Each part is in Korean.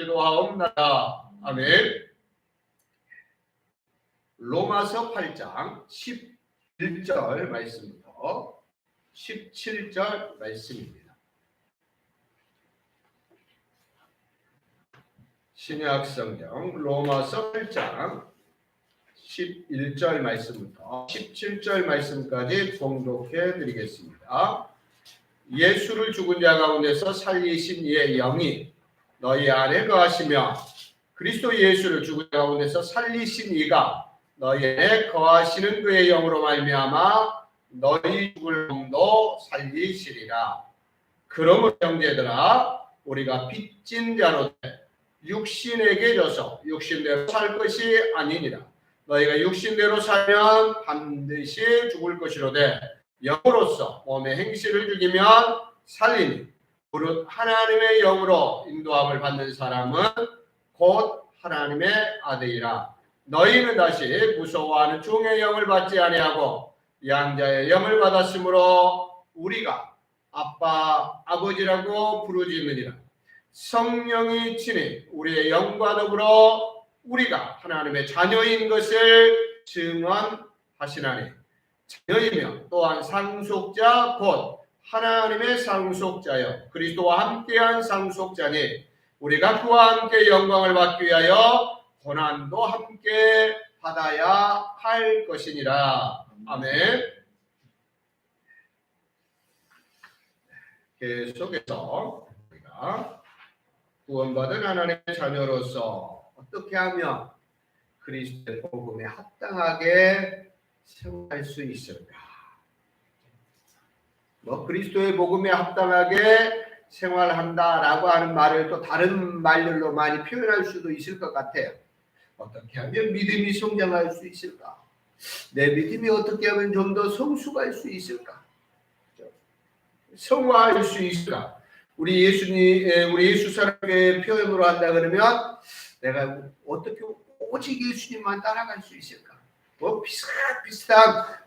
기도하옵나이다. 아멘. 로마서 8장 11절 말씀부터 17절 말씀입니다. 신약 성경 로마서 8장 11절 말씀부터 17절 말씀까지 봉독해 드리겠습니다. 예수를 죽은 자 가운데서 살리신 이의 영이 너희 안에 거하시며 그리스도 예수를 죽은 자 가운데서 살리신 이가 너희 안에 거하시는 그의 영으로 말미암아 너희 죽을 영도 살리시리라. 그러므로 형제들아 우리가 빚진 자로 육신에게 져서 육신대로 살 것이 아니니라. 너희가 육신대로 살면 반드시 죽을 것이로되 영으로서 몸의 행실을 죽이면 살리니 무릇 하나님의 영으로 인도함을 받는 사람은 곧 하나님의 아들이라. 너희는 다시 무서워하는 종의 영을 받지 아니하고 양자의 영을 받았으므로 우리가 아빠 아버지라고 부르짖느니라. 성령이 친히 우리의 영과 더불어 우리가 하나님의 자녀인 것을 증언하시나니 자녀이며 또한 상속자 곧 하나님의 상속자여 그리스도와 함께한 상속자니 우리가 그와 함께 영광을 받기 위하여 고난도 함께 받아야 할 것이니라. 아멘. 계속해서 우리가 구원받은 하나님의 자녀로서 어떻게 하면 그리스도의 복음에 합당하게 생활할 수 있을까? 그리스도의 복음에 합당하게 생활한다라고 하는 말을 또 다른 말들로 많이 표현할 수도 있을 것 같아요. 어떻게 하면 믿음이 성장할 수 있을까? 내 믿음이 어떻게 하면 좀 더 성숙할 수 있을까? 성화할 수 있을까? 우리 예수 사람의 표현으로 한다 그러면 내가 어떻게 오직 예수님만 따라갈 수 있을까? 비슷비슷한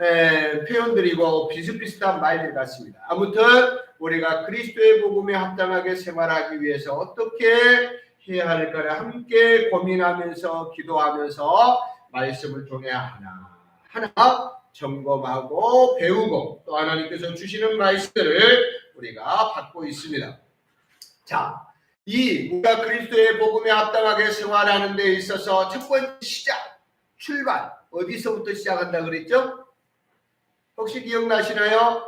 표현들이고 비슷비슷한 말들 같습니다. 아무튼 우리가 그리스도의 복음에 합당하게 생활하기 위해서 어떻게 해야 할까를 함께 고민하면서 기도하면서 말씀을 통해 하나 점검하고 배우고 또 하나님께서 주시는 말씀들을 우리가 받고 있습니다. 자, 우리가 그리스도의 복음에 합당하게 생활하는 데 있어서 첫 번째 시작, 출발 어디서부터 시작한다 그랬죠? 혹시 기억나시나요?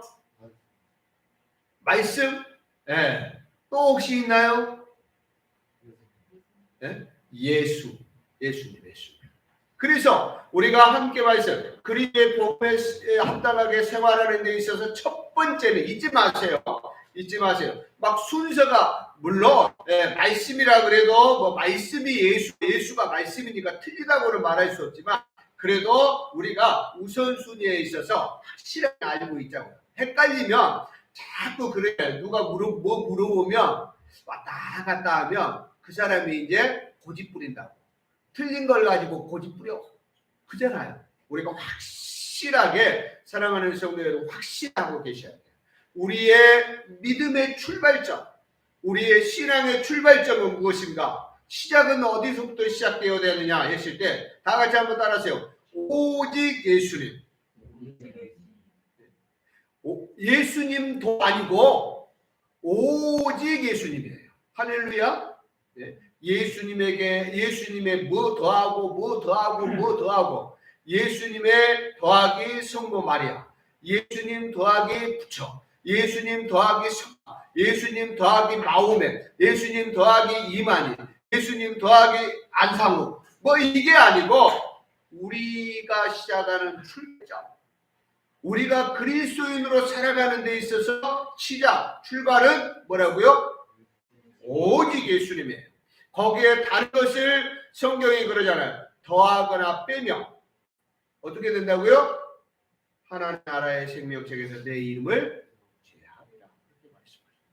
말씀? 네. 또 혹시 있나요? 네? 예수님. 그래서 우리가 함께 말씀, 그리스도의 복음에 합당하게 생활하는 데 있어서 첫 번째는 잊지 마세요. 막 순서가 물론 말씀이라 그래도 말씀이 예수가 말씀이니까 틀리다고는 말할 수 없지만 그래도 우리가 우선순위에 있어서 확실하게 알고 있자고요. 헷갈리면 자꾸 그래 누가 물어보면 왔다 갔다 하면 그 사람이 이제 고집 부린다고. 틀린 걸 가지고 고집 부려. 그잖아요. 우리가 확실하게 사랑하는 성도 여러분 확실하고 계셔야 돼요. 우리의 믿음의 출발점, 우리의 신앙의 출발점은 무엇인가? 시작은 어디서부터 시작되어야 되느냐 했을 때 다 같이 한번 따라하세요. 오직 예수님. 예수님도 아니고 오직 예수님이에요. 할렐루야. 예수님의 뭐 더하고 예수님의 더하기 성모 마리아, 예수님 더하기 부처, 예수님 더하기 성화, 예수님 더하기 마호메, 예수님 더하기 이만희, 예수님 더하기 안상우. 이게 아니고 우리가 시작하는 출발점, 우리가 그리스도인으로 살아가는 데 있어서 출발은 뭐라고요? 오직 예수님이에요. 거기에 다른 것을 성경이 그러잖아요. 더하거나 빼면 어떻게 된다고요? 하나님 나라의 생명책에서 내 이름을 제하리라.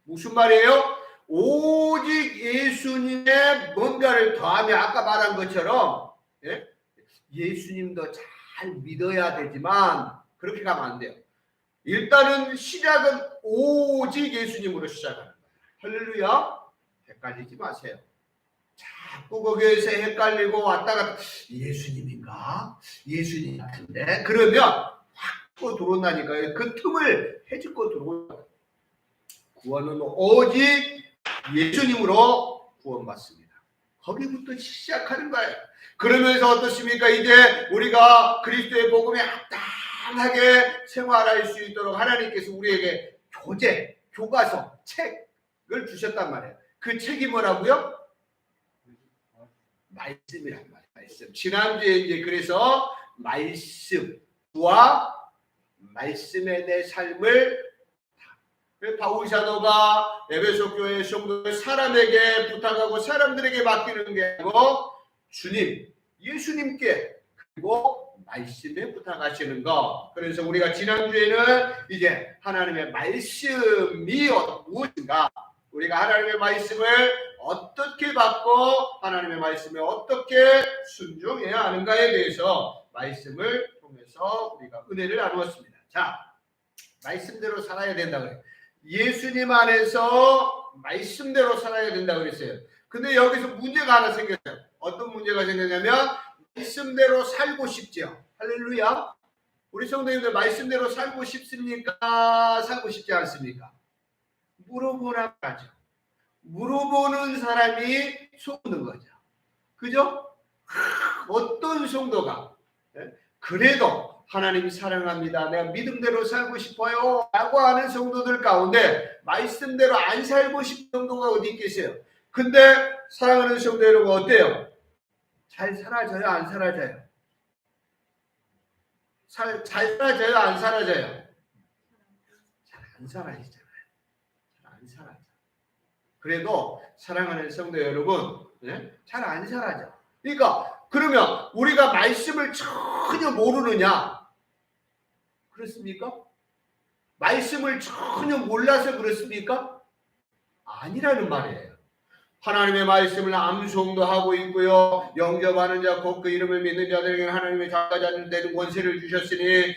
무슨 말이에요? 오직 예수님의 뭔가를 더하면 아까 말한 것처럼 예수님도 잘 믿어야 되지만 그렇게 가면 안 돼요. 일단은 시작은 오직 예수님으로 시작하는 거예요. 할렐루야. 헷갈리지 마세요. 자꾸 거기에서 헷갈리고 왔다 갔다 예수님인가? 예수님 같은데? 그러면 확 들어온다니까요. 그 틈을 해집고 들어온다. 구원은 오직 예수님으로 구원받습니다. 거기부터 시작하는 거예요. 그러면서 어떻습니까? 이제 우리가 그리스도의 복음에 합당하게 생활할 수 있도록 하나님께서 우리에게 교과서, 책을 주셨단 말이에요. 그 책이 뭐라고요? 말씀이란 말이에요. 말씀. 지난주에 이제 그래서 말씀과 말씀의 내 삶을 바울 사도가 에베소 교회 성도들 사람에게 부탁하고 사람들에게 맡기는 게 아니고 주님, 예수님께 그리고 말씀에 부탁하시는 것. 그래서 우리가 지난주에는 이제 하나님의 말씀이 무엇인가, 우리가 하나님의 말씀을 어떻게 받고 하나님의 말씀에 어떻게 순종해야 하는가에 대해서 말씀을 통해서 우리가 은혜를 나누었습니다. 자, 말씀대로 살아야 된다 그래요. 예수님 안에서 말씀대로 살아야 된다 그랬어요. 근데 여기서 문제가 하나 생겼어요. 어떤 문제가 생겼냐면 말씀대로 살고 싶죠. 할렐루야. 우리 성도님들 말씀대로 살고 싶습니까? 살고 싶지 않습니까? 물어보나 하죠. 물어보는 사람이 속는 거죠. 그죠? 어떤 성도가 그래도 하나님이 사랑합니다, 내가 믿음대로 살고 싶어요 라고 하는 성도들 가운데 말씀대로 안 살고 싶은 성도가 어디 있겠어요? 근데 사랑하는 성도 여러분 어때요? 잘 사라져요? 안 사라져요? 잘 사라져요? 안 사라져요? 잘 안 사라지잖아요. 잘 안 사라져. 그래도 사랑하는 성도 여러분, 잘 안 사라져. 그러니까 그러면 우리가 말씀을 전혀 모르느냐? 그렇습니까? 말씀을 전혀 몰라서 그렇습니까? 아니라는 말이에요. 하나님의 말씀을 암송도 하고 있고요. 영접하는 자 곧 그 이름을 믿는 자들에게 하나님의 작가자는 되는 권세를 주셨으니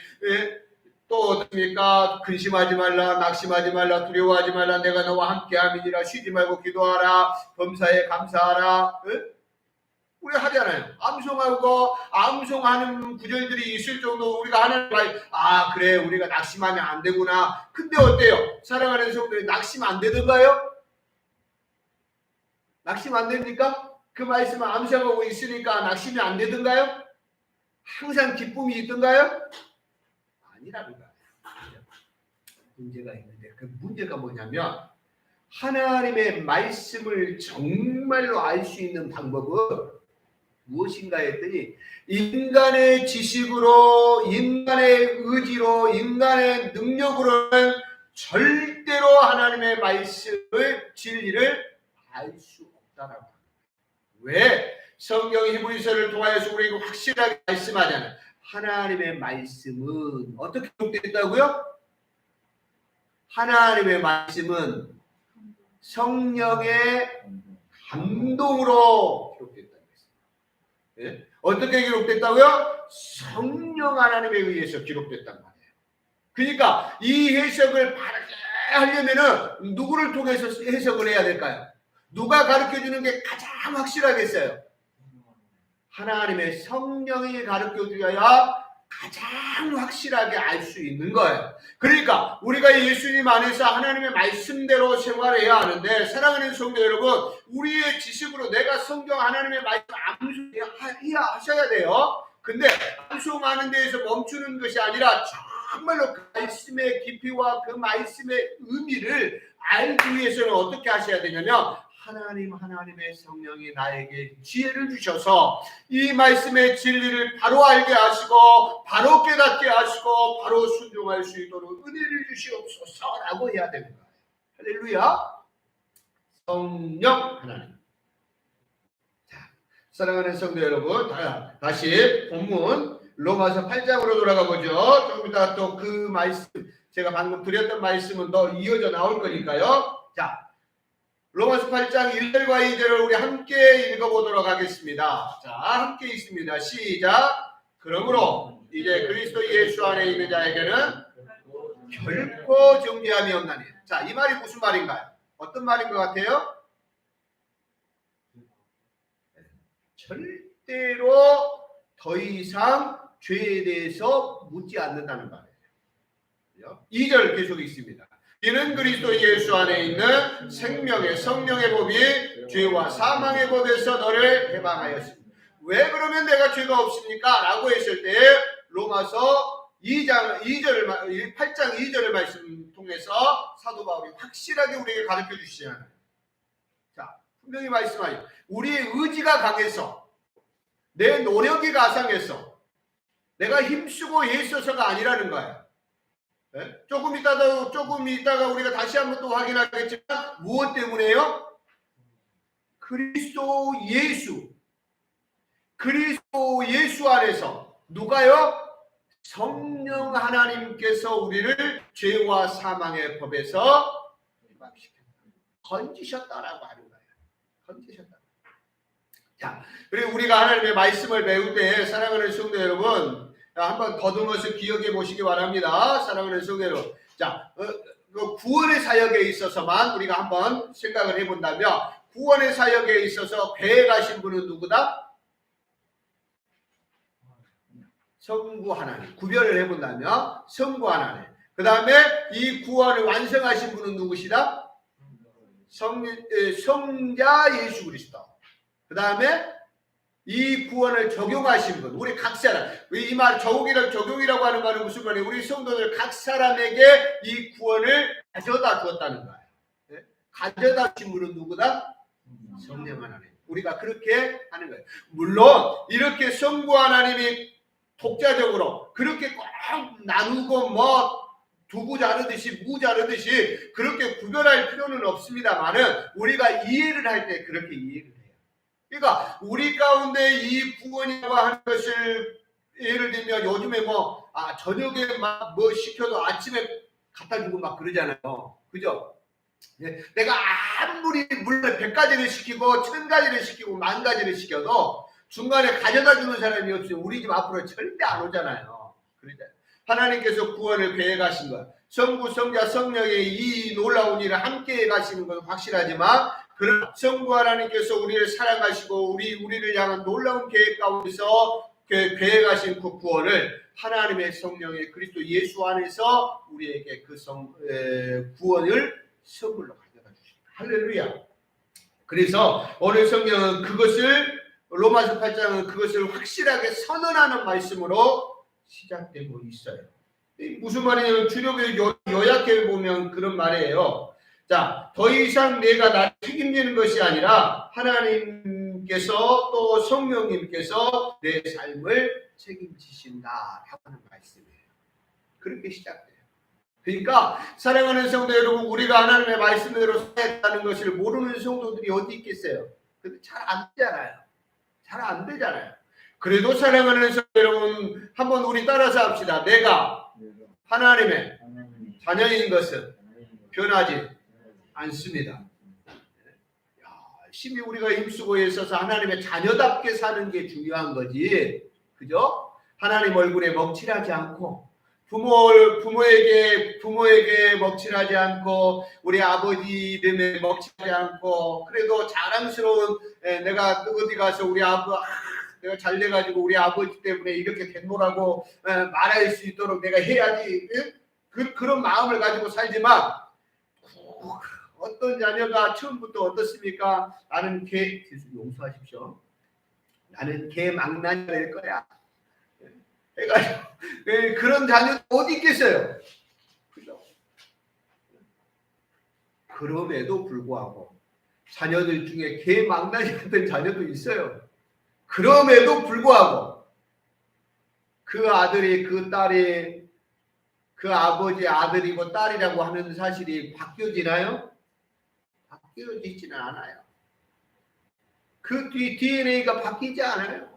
또 어떻습니까? 근심하지 말라, 낙심하지 말라, 두려워하지 말라, 내가 너와 함께함이니라. 쉬지 말고 기도하라, 범사에 감사하라. 우리 하잖아요. 암송하는 구절들이 있을 정도 우리가 하는 말, 그래, 우리가 낙심하면 안 되구나. 근데 어때요? 사랑하는 성도들이 낙심 안 되던가요? 낙심 안 됩니까? 그 말씀을 암송하고 있으니까 낙심이 안 되던가요? 항상 기쁨이 있던가요? 아니라는 거예요. 문제가 있는데 그 문제가 뭐냐면 하나님의 말씀을 정말로 알 수 있는 방법은 무엇인가 했더니 인간의 지식으로, 인간의 의지로, 인간의 능력으로는 절대로 하나님의 말씀을, 진리를 알 수 없다라고. 왜? 성경 히브리서를 통하여서 우리에게 확실하게 말씀하잖아요. 하나님의 말씀은 어떻게 기록됐다고요? 하나님의 말씀은 성령의 감동으로 기록됐다는 것입니다. 어떻게 기록됐다고요? 성령 하나님에 의해서 기록됐단 말이에요. 그러니까 이 해석을 바르게 하려면은 누구를 통해서 해석을 해야 될까요? 누가 가르쳐주는 게 가장 확실하겠어요? 하나님의 성령이 가르쳐줘야 가장 확실하게 알 수 있는 거예요. 그러니까 우리가 예수님 안에서 하나님의 말씀대로 생활해야 하는데, 사랑하는 성도 여러분, 우리의 지식으로 내가 성경 하나님의 말씀 암송해야 하셔야 돼요. 근데 암송하는 데에서 멈추는 것이 아니라 정말로 그 말씀의 깊이와 그 말씀의 의미를 알기 위해서는 어떻게 하셔야 되냐면 하나님의 성령이 나에게 지혜를 주셔서 이 말씀의 진리를 바로 알게 하시고 바로 깨닫게 하시고 바로 순종할 수 있도록 은혜를 주시옵소서라고 해야 되는 거예요. 할렐루야. 성령 하나님. 자, 사랑하는 성도 여러분, 다시 본문 로마서 8장으로 돌아가 보죠. 조금 이따 또 그 말씀, 제가 방금 드렸던 말씀은 더 이어져 나올 거니까요. 자, 로마서 8장 1절과 2절을 우리 함께 읽어보도록 하겠습니다. 자, 함께 읽습니다. 시작. 그러므로 이제 그리스도 예수 안에 있는 자에게는 결코 정죄함이 없나니. 자, 이 말이 무슨 말인가요? 어떤 말인 것 같아요? 절대로 더 이상 죄에 대해서 묻지 않는다는 말이에요. 2절 계속 있습니다. 이는 그리스도 예수 안에 있는 생명의 성령의 법이 죄와 사망의 법에서 너를 해방하였습니다. 왜 그러면 내가 죄가 없습니까? 라고 했을 때 로마서 8장 2절을 말씀 통해서 사도 바울이 확실하게 우리에게 가르쳐 주시잖아요. 자, 분명히 말씀하죠. 우리의 의지가 강해서, 내 노력이 가상해서, 내가 힘쓰고 애써서가 아니라는 거예요. 네? 조금 있다가 우리가 다시 한번 또 확인하겠지만 무엇 때문에요? 그리스도 예수 안에서 누가요? 성령 하나님께서 우리를 죄와 사망의 법에서 건지셨다라고 하는 거예요. 건지셨다. 자, 그리고 우리가 하나님의 말씀을 배울 때 사랑하는 성도 여러분, 한번 더듬어서 기억해 보시기 바랍니다. 사랑하는 성도 여러분. 자, 구원의 사역에 있어서만 우리가 한번 생각을 해본다면, 구원의 사역에 있어서 배에 가신 분은 누구다? 성부 하나님. 구별을 해본다면 성부 하나님. 그 다음에 이 구원을 완성하신 분은 누구시다? 성자 예수 그리스도. 그 다음에 이 구원을 적용하신 분, 우리 각 사람. 이 말 적용이라고 하는 말은 무슨 말이에요? 우리 성도들 각 사람에게 이 구원을 가져다 주었다는 거예요. 네? 가져다 주신 분은 누구다? 성령 하나님. 우리가 그렇게 하는 거예요. 물론 이렇게 성부 하나님이 독자적으로 그렇게 꼭 나누고 두부 자르듯이 무 자르듯이 그렇게 구별할 필요는 없습니다만은 우리가 이해를 할 때 그렇게 이해를 해요. 그러니까 우리 가운데 이 구원이라고 하는 것을 예를 들면 요즘에 저녁에 시켜도 아침에 갖다 주고 그러잖아요. 그죠? 내가 아무리 물론 100가지를 시키고 1000가지를 시키고 10,000가지를 시켜도 중간에 가져다 주는 사람이 없으면 우리 집 앞으로 절대 안 오잖아요. 그러잖아요. 하나님께서 구원을 계획하신 것, 성부, 성자, 성령의 이 놀라운 일을 함께 가시는 건 확실하지만 그런 성부 하나님께서 우리를 사랑하시고 우리를 향한 놀라운 계획 가운데서 계획하신 그 구원을 하나님의 성령의 그리스도 예수 안에서 우리에게 그 구원을 선물로 가져다 주십니다. 할렐루야. 그래서 오늘 성경은 그것을 로마서 8장은 그것을 확실하게 선언하는 말씀으로 시작되고 있어요. 무슨 말이냐면 주력을 요약해 보면 그런 말이에요. 자, 더 이상 내가 나를 책임지는 것이 아니라 하나님께서 또 성령님께서 내 삶을 책임지신다라고 하는 말씀이에요. 그렇게 시작돼요. 그러니까 사랑하는 성도 여러분, 우리가 하나님의 말씀대로 살아가는 것을 모르는 성도들이 어디 있겠어요? 근데 잘 안 되잖아요. 잘 안 되잖아요. 그래도 사랑하는 성도 여러분, 한번 우리 따라서 합시다. 내가 하나님의 자녀인 것은 변하지 않습니다. 열심히 우리가 힘쓰고 있어서 하나님의 자녀답게 사는 게 중요한 거지. 그죠? 하나님 얼굴에 먹칠하지 않고 부모에게 먹칠하지 않고 우리 아버지 이름에 먹칠하지 않고 그래도 자랑스러운 내가 어디 가서 내가 잘 돼가지고 우리 아버지 때문에 이렇게 된 거라고 말할 수 있도록 내가 해야지. 그런 마음을 가지고 살지만 어떤 자녀가 처음부터 어떻습니까? 나는 용서하십시오. 나는 망나니가 될 거야. 해가지고 그런 자녀 어디 있겠어요? 그죠? 그럼에도 불구하고 자녀들 중에 망나니 같은 자녀도 있어요. 그럼에도 불구하고 그 아들이 그 딸이 그 아버지 아들이고 딸이라고 하는 사실이 바뀌어지나요? 바뀌어지지는 않아요. 그 DNA가 바뀌지 않아요.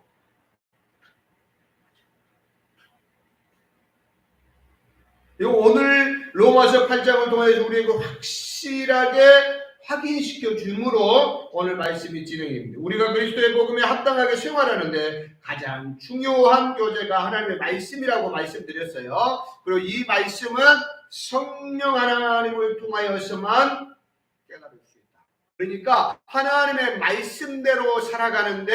오늘 로마서 8장을 통해서 우리에게 확실하게 확인시켜 주므로 오늘 말씀이 진행됩니다. 우리가 그리스도의 복음에 합당하게 생활하는데 가장 중요한 교재가 하나님의 말씀이라고 말씀드렸어요. 그리고 이 말씀은 성령 하나님을 통하여서만 깨달을 수 있다. 그러니까 하나님의 말씀대로 살아가는데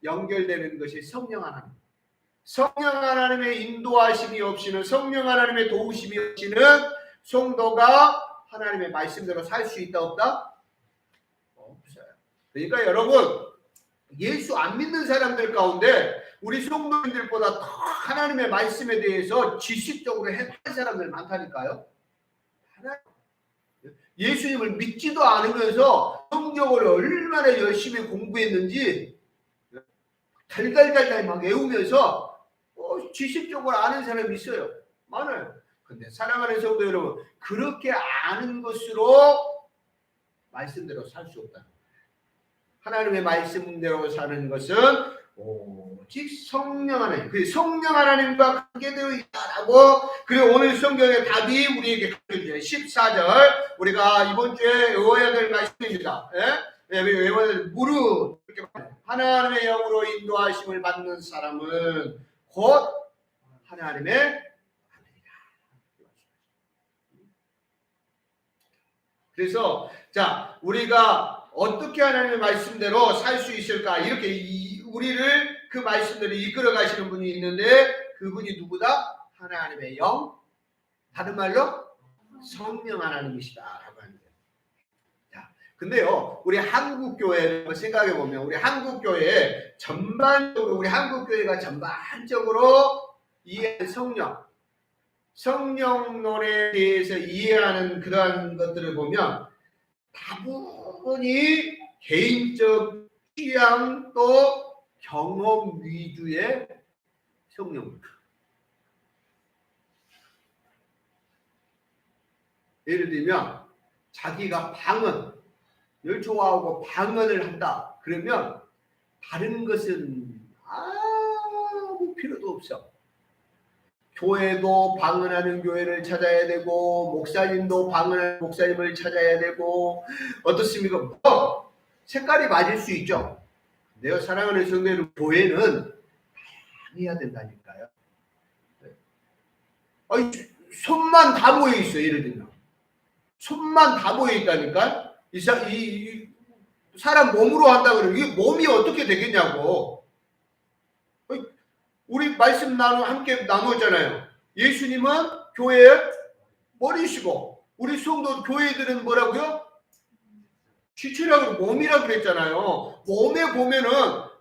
연결되는 것이 성령 하나님. 성령 하나님의 인도하심이 없이는, 성령 하나님의 도우심이 없이는 성도가 하나님의 말씀대로 살 수 있다 없다? 없어요. 그러니까 여러분, 예수 안 믿는 사람들 가운데 우리 성도님들보다 더 하나님의 말씀에 대해서 지식적으로 해박한 사람들 많다니까요. 예수님을 믿지도 않으면서 성경을 얼마나 열심히 공부했는지 달달달달 막 외우면서 지식적으로 아는 사람이 있어요. 많아요. 근데 사랑하는 성도 여러분, 그렇게 아는 것으로 말씀대로 살 수 없다. 하나님의 말씀대로 사는 것은 오직 성령 하나님, 그 성령 하나님과 관계되어 있다라고. 그리고 오늘 성경의 답이 우리에게 가르쳐주죠. 14절, 우리가 이번 주에 외워야 될 말씀입니다. 외워야 될 무릇, 하나님의 영으로 인도하심을 받는 사람은 곧 하나님의 아들이라. 그래서 자, 우리가 어떻게 하나님의 말씀대로 살 수 있을까? 이렇게 우리를 그 말씀대로 이끌어 가시는 분이 있는데, 그분이 누구다? 하나님의 영, 다른 말로 성령 하나님이시다라고 하는 거예요. 자, 근데요, 우리 한국 교회를 생각해 보면, 우리 한국 교회 전반적으로, 우리 한국 교회가 전반적으로 이해하는 성령론에 대해서 이해하는 그러한 것들을 보면 다분히 개인적 취향 또 경험 위주의 성령. 예를 들면 자기가 방언을 좋아하고 방언을 한다. 그러면 다른 것은 아무 필요도 없어. 교회도 방언하는 교회를 찾아야 되고, 목사님도 방언하는 목사님을 찾아야 되고, 어떻습니까? 뭐 색깔이 맞을 수 있죠. 내가 사랑하는 성도 여러분, 교회는 다양해야 된다니까요. 아니, 손만 다 모여 있어. 예를 들면 손만 다 모여 있다니까. 이 사람 몸으로 한다 그러면 이 몸이 어떻게 되겠냐고. 우리 말씀 함께 나누었잖아요. 예수님은 교회의 머리시고, 우리 성도 교회들은 뭐라고요? 지체라고, 몸이라고 그랬잖아요. 몸에 보면은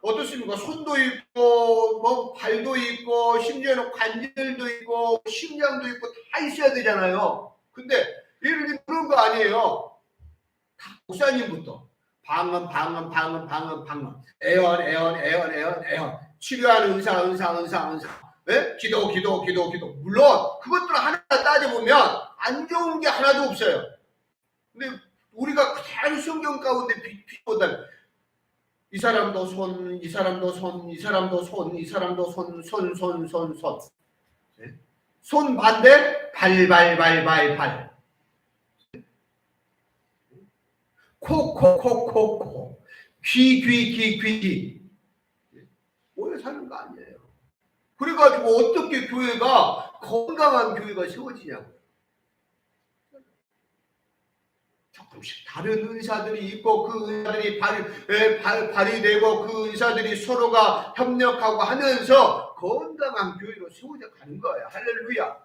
어떻습니까? 손도 있고, 뭐 발도 있고, 심지어는 관절도 있고, 심장도 있고, 다 있어야 되잖아요. 근데 예를 들면 그런 거 아니에요. 다 목사님부터 방언, 애원, 치료하는 은사, 네? 기도. 물론 그것들 하나 따져보면 안 좋은 게 하나도 없어요. 근데 우리가 그대로 성경 가운데 비보다 이 사람도 손, 네? 손 반대 발. 코, 귀. 오래 사는 거 아니에요. 그래가지고 어떻게 교회가 건강한 교회가 세워지냐고요. 조금씩 다른 은사들이 있고, 그 은사들이 발휘되고, 그 은사들이 서로가 협력하고 하면서 건강한 교회로 세워져 가는 거예요. 할렐루야.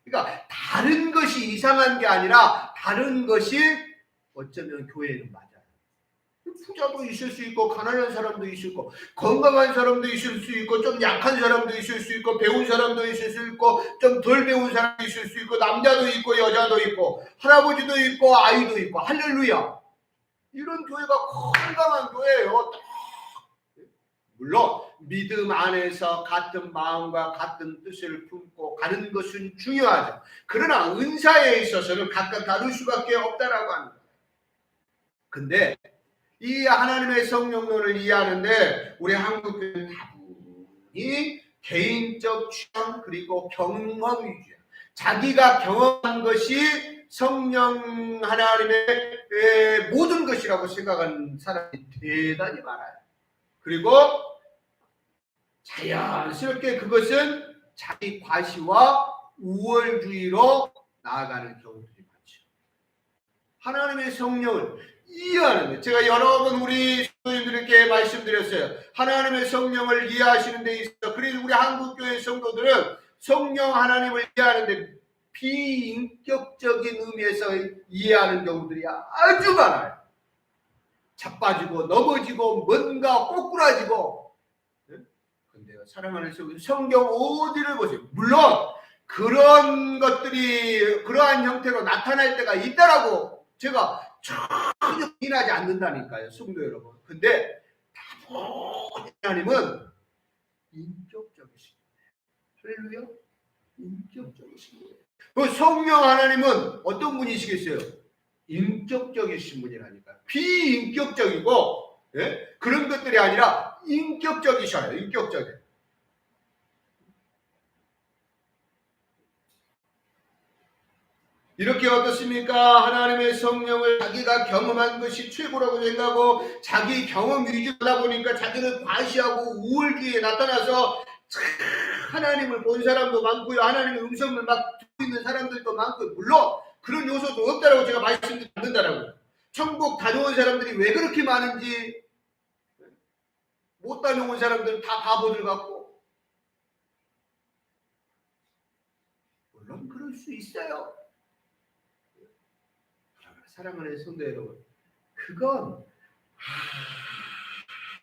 그러니까 다른 것이 이상한 게 아니라 다른 것이 어쩌면 교회는 맞아요. 부자도 있을 수 있고, 가난한 사람도 있을 거, 건강한 사람도 있을 수 있고, 좀 약한 사람도 있을 수 있고, 배운 사람도 있을 수 있고, 좀 덜 배운 사람도 있을 수 있고, 남자도 있고, 여자도 있고, 할아버지도 있고, 아이도 있고. 할렐루야. 이런 교회가 건강한 교회예요. 물론 믿음 안에서 같은 마음과 같은 뜻을 품고 가는 것은 중요하죠. 그러나 은사에 있어서는 각각 다를 수밖에 없다라고 합니다. 근데 이 하나님의 성령론을 이해하는데 우리 한국교회는 다분히 개인적 취향 그리고 경험 위주예요. 자기가 경험한 것이 성령 하나님의 모든 것이라고 생각하는 사람이 대단히 많아요. 그리고 자연스럽게 그것은 자기 과시와 우월주의로 나아가는 경우들이 많죠. 하나님의 성령을 이해하는 거예요. 제가 여러 번 우리 성도님들에게 말씀드렸어요. 하나님의 성령을 이해하시는 데 있어. 그래서 우리 한국교회 성도들은 성령 하나님을 이해하는데 비인격적인 의미에서 이해하는 경우들이 아주 많아요. 자빠지고 넘어지고 뭔가 꼬꾸라지고. 근데요, 사랑하는 성경 어디를 보세요. 물론 그런 것들이 그러한 형태로 나타날 때가 있다라고 제가 전혀 비난하지 않는다니까요, 성도 여러분. 근데 하나님은 인격적이십니다. 할렐루야. 인격적이십니다. 그 성령 하나님은 어떤 분이시겠어요? 인격적이신 분이라니까요. 비인격적이고, 예? 그런 것들이 아니라 인격적이셔요. 인격적이에요. 이렇게 어떻습니까? 하나님의 성령을 자기가 경험한 것이 최고라고 생각하고 자기 경험 위주하다 보니까 자기는 과시하고 우월기에 나타나서 하나님을 본 사람도 많고요. 하나님의 음성을 막 듣고 있는 사람들도 많고요. 물론 그런 요소도 없다라고 제가 말씀드리지 않는다라고요. 천국 다녀온 사람들이 왜 그렇게 많은지, 못 다녀온 사람들은 다 바보들 같고, 물론 그럴 수 있어요. 사랑하는 성도 여러분, 그건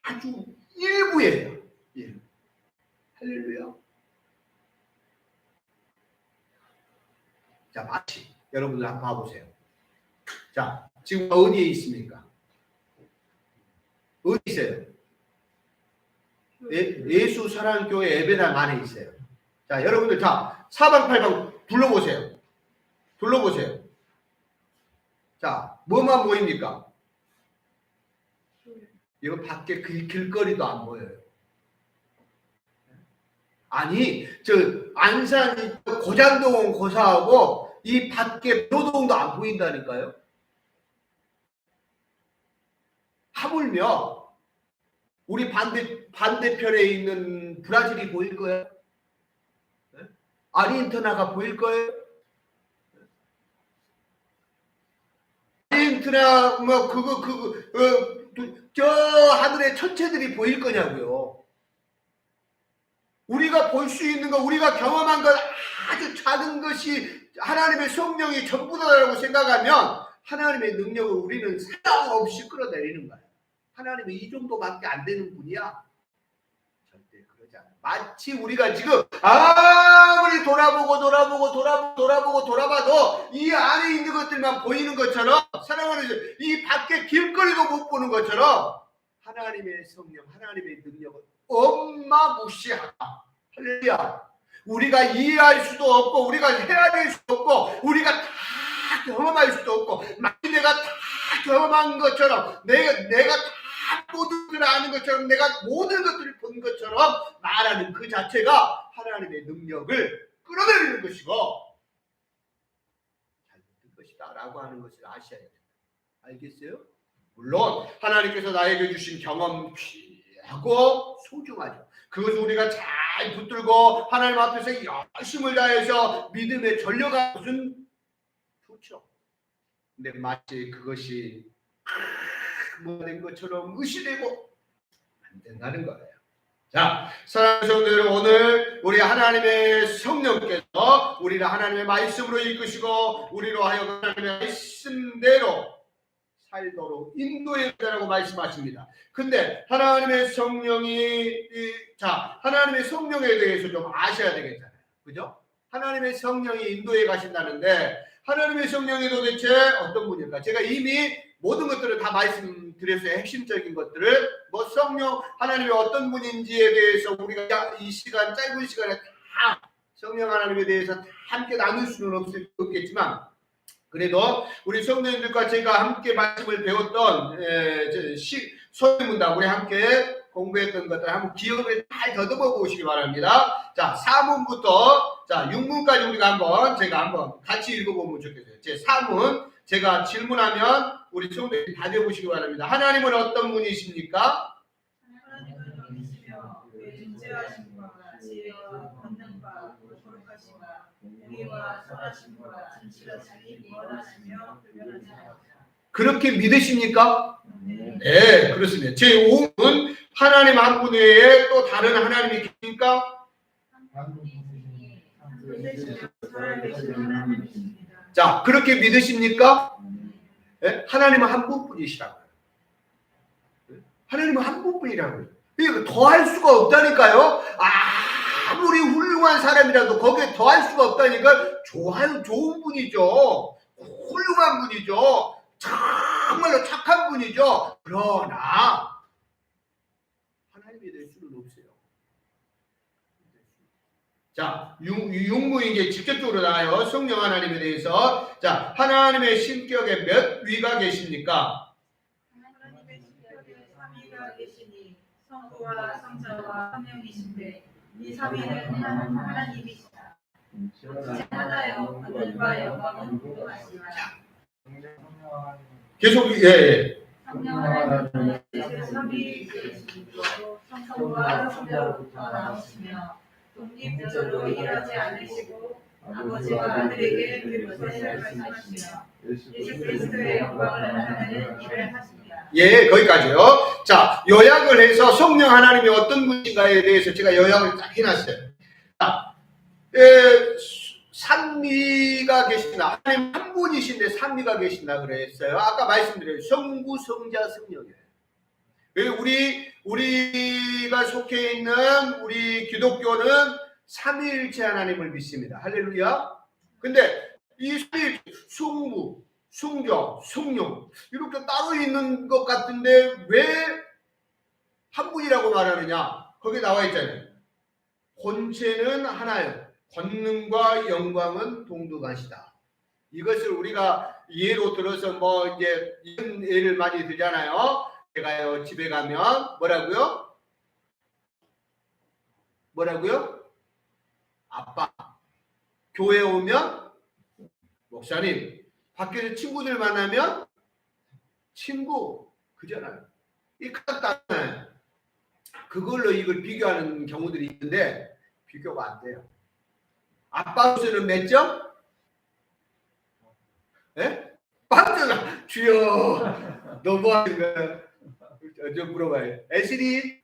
아주 일부예요. 일부. 할렐루야. 자, 마치 여러분들 한번 봐보세요. 자, 지금 어디에 있습니까? 어디 있어요? 예수 사랑교회 예배당 안에 있어요. 자, 여러분들 다 사방팔방 둘러보세요. 둘러보세요. 자, 뭐만 보입니까? 이거 밖에 길거리도 안 보여요. 아니, 저 안산 고장동은 고사하고 이 밖에 노동도 안 보인다니까요. 하물며 우리 반대편에 있는 브라질이 보일 거예요. 아르헨티나가 보일 거예요. 아르헨티나 저 하늘의 천체들이 보일 거냐고요. 우리가 볼 수 있는 것, 우리가 경험한 것 아주 작은 것이 하나님의 성령이 전부다라고 생각하면 하나님의 능력을 우리는 생각 없이 끌어내리는 거예요. 하나님은 이 정도밖에 안 되는 분이야. 절대 그러지 않아요. 마치 우리가 지금 아무리 돌아봐도 이 안에 있는 것들만 보이는 것처럼, 사랑하는 이 밖에 길거리도 못 보는 것처럼 하나님의 성령, 하나님의 능력을 엄마무시하다. 할렐루야. 우리가 이해할 수도 없고 우리가 헤아릴 수도 없고 우리가 다 경험할 수도 없고, 마치 내가 다 경험한 것처럼, 내가 다 모든 것을 아는 것처럼, 내가 모든 것들을 본 것처럼 말하는 그 자체가 하나님의 능력을 끌어내리는 것이고 잘못된 것이다 라고 하는 것을 아셔야 됩니다. 알겠어요? 물론 하나님께서 나에게 주신 경험 귀하고 소중하죠. 그것을 우리가 잘 붙들고 하나님 앞에서 열심을 다해서 믿음에 전력하는 것은 좋죠. 근데 마치 그것이 된 것처럼 의시되고 안 된다는 거예요. 자, 사랑하는 성도들, 오늘 우리 하나님의 성령께서 우리를 하나님의 말씀으로 이끄시고 우리로 하여금 하나님의 말씀대로 살도록 인도해야 된다고 말씀하십니다. 근데 하나님의 성령이 하나님의 성령에 대해서 좀 아셔야 되겠잖아요. 그죠? 하나님의 성령이 인도해 가신다는데 하나님의 성령이 도대체 어떤 분일까? 제가 이미 모든 것들을 다 말씀드렸어요. 핵심적인 것들을. 성령 하나님이 어떤 분인지에 대해서 우리가 이 시간, 짧은 시간에 다 성령 하나님에 대해서 다 함께 나눌 수는 없겠지만, 그래도 우리 성도님들과 제가 함께 말씀을 배웠던 소리문답 우리 함께 공부했던 것들 한번 기억을 잘 더듬어 보시기 바랍니다. 자, 4문부터 6문까지 우리가 제가 한번 같이 읽어보면 좋겠어요. 제 4문 제가 질문하면 우리 성도님 답해보시기 바랍니다. 하나님은 어떤 분이십니까? 하나님은 영이시며 존재하심과 지혜와 권능과 거룩하심과 공의와 선하심과 진실하심이 무한하시며 불변하지 않으시다. 그렇게 믿으십니까? 네, 그렇습니다. 제 5문 하나님 한 분 외에 또 다른 하나님이 계십니까? 살아계신 하나님이십니다. 자, 그렇게 믿으십니까? 예? 하나님은 한 분뿐이시라고요. 하나님은 한 분뿐이라고요. 이거 더할 수가 없다니까요. 아무리 훌륭한 사람이라도 거기에 더할 수가 없다니까. 좋은 분이죠. 훌륭한 분이죠. 정말로 착한 분이죠. 그러나 하나님이 될 수는 없어요. 자, 육무인계 직접적으로 나와요. 성령 하나님에 대해서. 자, 하나님의 신격에 몇 위가 계십니까? 하나님의 신격에 삼위가 계시니 성부와 성자와 성령이신데 이 삼위는 하나님이시다. 제 하나요 하늘과 영광은 무궁하시나 계속 예. 성령 하나님은 삼위이시고 성부와 성자로부터 나오시며 독립적으로 일하지 않으시고 아버지와 아들에게 그릇을 말씀하시며 예수 그리스도의 영광을 나타내는 일을 하십니다. 예, 거기까지요. 자, 요약을 해서 성령 하나님이 어떤 분인가에 대해서 제가 요약을 딱 해놨어요. 자, 삼위가 계신다. 하나님 한 분이신데 삼위가 계신다 그랬어요. 아까 말씀드려요. 성부, 성자, 성령이에요. 우리가 속해 있는 우리 기독교는 삼위일체 하나님을 믿습니다. 할렐루야. 근데 이 삼위일체, 성부, 성자, 성령 이렇게 따로 있는 것 같은데 왜 한 분이라고 말하느냐? 거기 나와 있잖아요. 본체는 하나요. 권능과 영광은 동등하시다. 이것을 우리가 예로 들어서 뭐 이제 이런 예를 많이 들잖아요. 제가요 집에 가면 뭐라고요? 아빠. 교회 오면 목사님. 밖에서 친구들 만나면 친구. 그잖아요. 이 같잖아요. 그걸로 이걸 비교하는 경우들이 있는데 비교가 안 돼요. 아빠로서는 몇 점? 예? 빵점. 주여. 너 뭐 하는 거야? 좀 물어봐요. 애슬이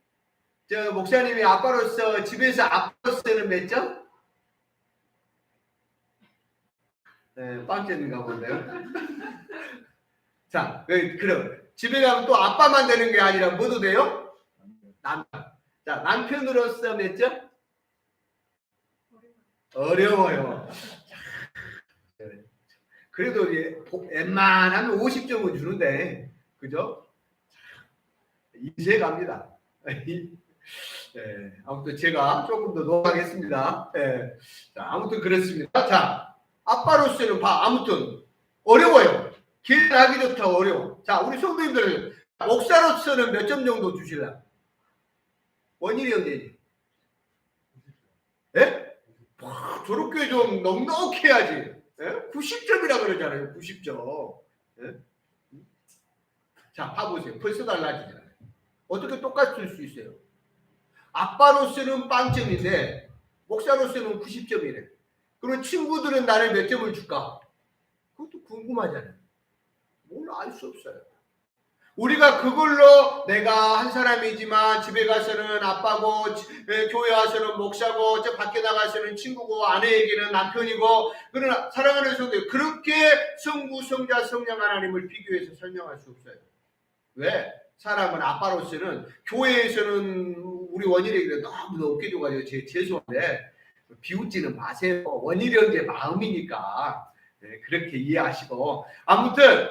저 목사님이 아빠로서 집에서 아빠로서는 몇 점? 네, 빵점인가 본데요. 자, 그럼 집에 가면 또 아빠만 되는 게 아니라 뭐도 돼요? 남편. 자, 남편으로서 몇 점? 어려워요. 그래도 웬만하면 50점은 주는데, 그죠? 인쇄 갑니다. 예, 아무튼 제가 조금 더 노력하겠습니다. 예, 자, 아무튼 그렇습니다. 자, 아빠로서는 아무튼 어려워요. 계산하기부터 어려워. 자, 우리 성도님들 목사로서는 몇 점 정도 주실래요? 원일이 형제님. 예? 저렇게 좀 넉넉해야지. 예? 90점이라 그러잖아요. 90점. 예? 자, 봐보세요. 벌써 달라지잖아요. 어떻게 똑같을 수 있어요? 아빠로서는 빵점인데 목사로서는 90점이래. 그럼 친구들은 나를 몇 점을 줄까? 그것도 궁금하잖아요. 뭘 알 수 없어요. 우리가 그걸로 내가 한 사람이지만 집에 가서는 아빠고 교회 와서는 목사고 저 밖에 나가서는 친구고 아내에게는 남편이고 그러나 사랑하는 성도 그렇게 성부 성자 성령 하나님을 비교해서 설명할 수 없어요. 왜? 사람은 아빠로서는 교회에서는 우리 원일에게 너무 높게 줘가지고 죄송한데 비웃지는 마세요. 원일이 형제 마음이니까 그렇게 이해하시고 아무튼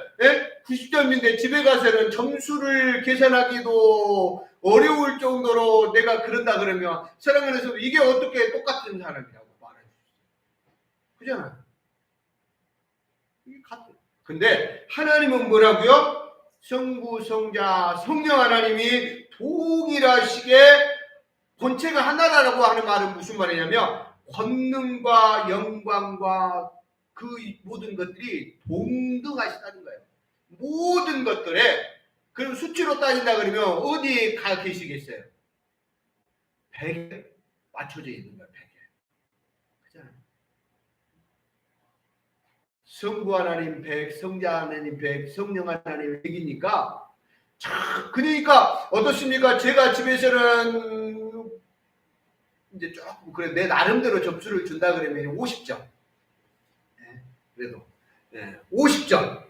90점인데 집에 가서는 점수를 계산하기도 어려울 정도로 내가 그런다 그러면 사랑하는 성도 이게 어떻게 똑같은 사람이라고 말할 수 있어요. 그잖아요. 이게 같아요. 근데 하나님은 뭐라고요? 성부, 성자, 성령 하나님이 동일하시게 본체가 하나라고 하는 말은 무슨 말이냐면 권능과 영광과 그 모든 것들이 동등하시다는 거예요. 모든 것들에 그럼 수치로 따진다 그러면 어디에 가 계시겠어요? 100에 맞춰져 있는 거예요. 100에. 그잖아요. 성부 하나님 100, 성자 하나님 100, 성령 하나님 100이니까 그러니까 어떻습니까? 제가 집에서는 이제 조금 그래 내 나름대로 점수를 준다 그러면 50점. 네, 그래도 50점.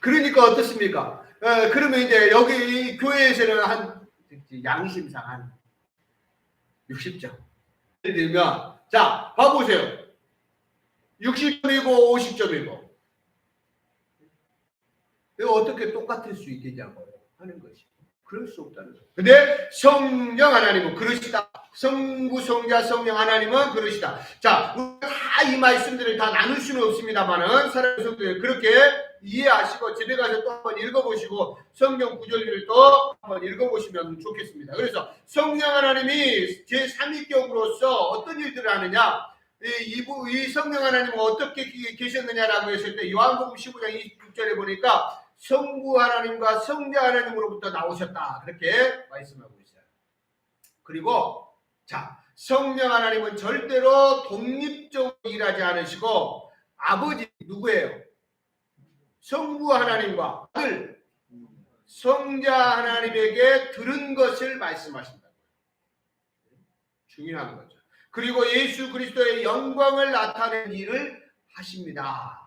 그러니까 어떻습니까? 그러면 이제 여기 교회에서는 한 양심상 한 60점. 예를 들면 자 봐보세요. 60점이고 50점이고 이거 어떻게 똑같을 수 있겠냐고 하는 것이. 그럴 수 없다는 거예요. 근데 성령 하나님은 그러시다. 성부, 성자, 성령 하나님은 그러시다. 자, 다 이 말씀들을 다 나눌 수는 없습니다만은 사랑하는 성도들 그렇게 이해하시고 집에 가서 또 한번 읽어보시고 성경 구절들을 또 한번 읽어보시면 좋겠습니다. 그래서 성령 하나님이 제3위격으로서 어떤 일들을 하느냐, 이 성령 하나님은 어떻게 계셨느냐라고 했을 때 요한복음 15장 26절에 보니까 성부 하나님과 성자 하나님으로부터 나오셨다. 그렇게 말씀하고 있어요. 그리고 자, 성령 하나님은 절대로 독립적으로 일하지 않으시고 아버지 누구예요? 성부 하나님과 아들 성자 하나님에게 들은 것을 말씀하신다. 중요한 거죠. 그리고 예수 그리스도의 영광을 나타내는 일을 하십니다.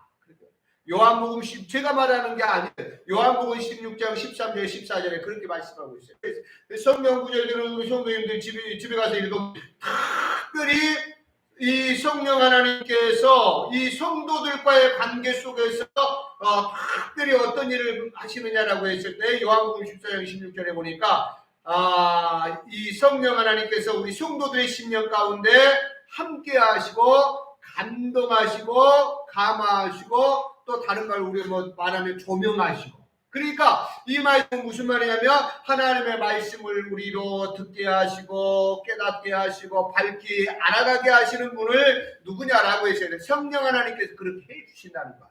요한복음 제가 말하는 게 아니에요. 요한복음 16장 13절 14절에 그렇게 말씀하고 있어요. 성경 구절들은 우리 성도님들 집에 가서 읽으면 특별히 이 성령 하나님께서 이 성도들과의 관계 속에서 특별히 어떤 일을 하시느냐라고 했을 때 요한복음 14장 16절에 보니까 이 성령 하나님께서 우리 성도들의 심령 가운데 함께 하시고 감동하시고 감화하시고 또 다른 말 우리 말하면 조명하시고. 그러니까 이 말씀은 무슨 말이냐면 하나님의 말씀을 우리로 듣게 하시고 깨닫게 하시고 밝히 알아가게 하시는 분을 누구냐라고 했어요. 성령 하나님께서 그렇게 해주신다는 거예요.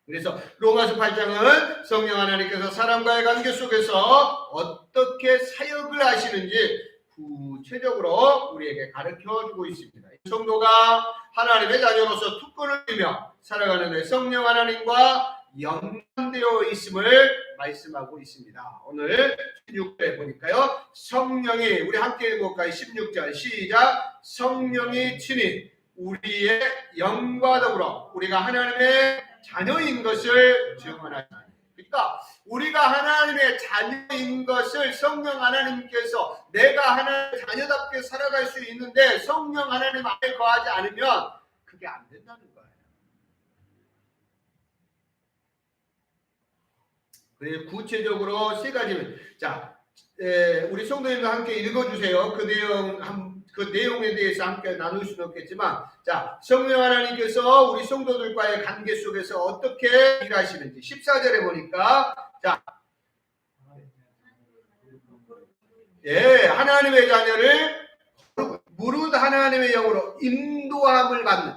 그래서 로마서 8장은 성령 하나님께서 사람과의 관계 속에서 어떻게 사역을 하시는지 구체적으로 우리에게 가르쳐주고 있습니다. 성도가 하나님의 자녀로서 특권을 누리며 살아가는 데 성령 하나님과 연관되어 있음을 말씀하고 있습니다. 오늘 16절에 보니까요. 성령이 우리 함께 읽어볼까요? 16절 시작. 성령이 친히 우리의 영과 더불어 우리가 하나님의 자녀인 것을 증언하시나니. 그러니까 우리가 하나님의 자녀인 것을 성령 하나님께서 내가 하나님의 자녀답게 살아갈 수 있는데 성령 하나님 안에 거하지 않으면 그게 안 된다는 거예요. 그래서 구체적으로 세 가지는 자, 우리 성도님과 함께 읽어주세요. 그 내용에 대해서 함께 나눌 수는 없겠지만, 자, 성령 하나님께서 우리 성도들과의 관계 속에서 어떻게 일하시는지 14절에 보니까, 자, 하나님의 자녀를 무릇 하나님의 영으로 인도하신다는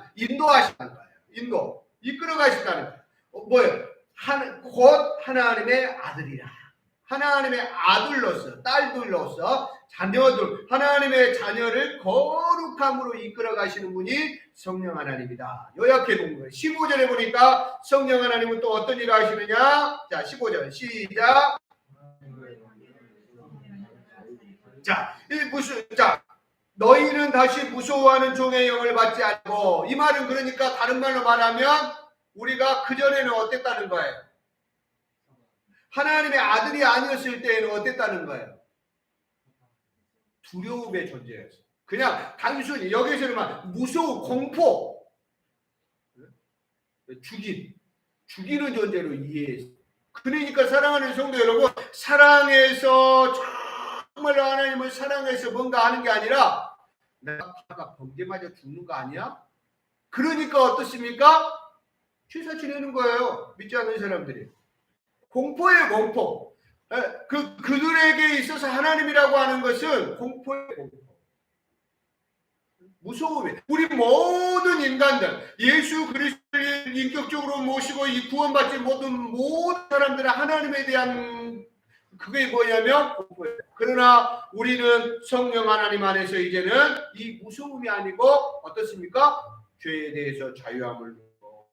거예요. 이끌어가신다는 거예요. 뭐예요? 곧 하나님의 아들이라. 하나님의 아들로서, 딸들로서, 자녀들, 하나님의 자녀를 거룩함으로 이끌어 가시는 분이 성령 하나님이다. 요약해 본 거예요. 15절에 보니까 성령 하나님은 또 어떤 일을 하시느냐? 자, 15절 시작. 자, 너희는 다시 무서워하는 종의 영을 받지 않고, 이 말은 그러니까 다른 말로 말하면 우리가 그전에는 어땠다는 거예요? 하나님의 아들이 아니었을 때에는 어땠다는 거예요? 두려움의 존재였어요. 그냥 단순히 여기서는 무서워, 공포, 죽이는 존재로 이해했어요. 그러니까 사랑하는 성도 여러분, 사랑해서 정말로 하나님을 사랑해서 뭔가 하는 게 아니라 내가 범죄마저 죽는 거 아니야? 그러니까 어떻습니까? 취사 지내는 거예요. 믿지 않는 사람들이. 공포예요, 공포. 그들에게 있어서 하나님이라고 하는 것은 공포예요, 공포. 무서움이에요. 우리 모든 인간들, 예수 그리스도를 인격적으로 모시고 이 구원받지 모든 사람들은 하나님에 대한 그게 뭐냐면 공포예요. 그러나 우리는 성령 하나님 안에서 이제는 이 무서움이 아니고 어떻습니까? 죄에 대해서 자유함을 누리고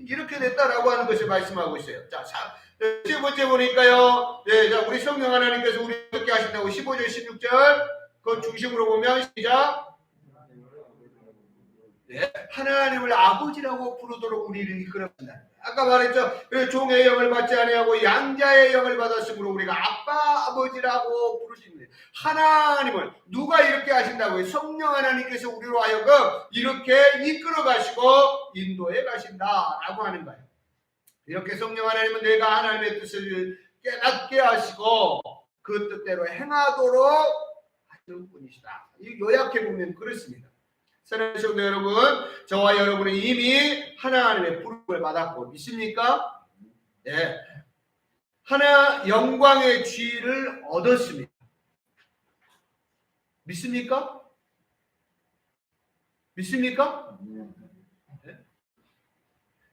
이렇게 됐다라고 하는 것을 말씀하고 있어요. 자, 세 번째 보니까요. 네, 자, 우리 성령 하나님께서 우리 어떻게 하신다고 15절, 16절 그 중심으로 보면 시작. 네, 하나님을 아버지라고 부르도록 우리를 이끌어간다. 아까 말했죠. 종의 영을 받지 아니하고 양자의 영을 받았으므로 우리가 아빠 아버지라고 부르시는데 하나님을 누가 이렇게 하신다고요? 성령 하나님께서 우리로 하여금 이렇게 이끌어 가시고 인도해 가신다라고 하는 거예요. 이렇게 성령 하나님은 내가 하나님의 뜻을 깨닫게 하시고 그 뜻대로 행하도록 하시는 분이시다. 요약해 보면 그렇습니다. 사랑하는 성도 여러분, 저와 여러분은 이미 하나님의 부름을 받았고 믿습니까? 네. 하나 영광의 쥐를 얻었습니다. 믿습니까? 믿습니까? 네.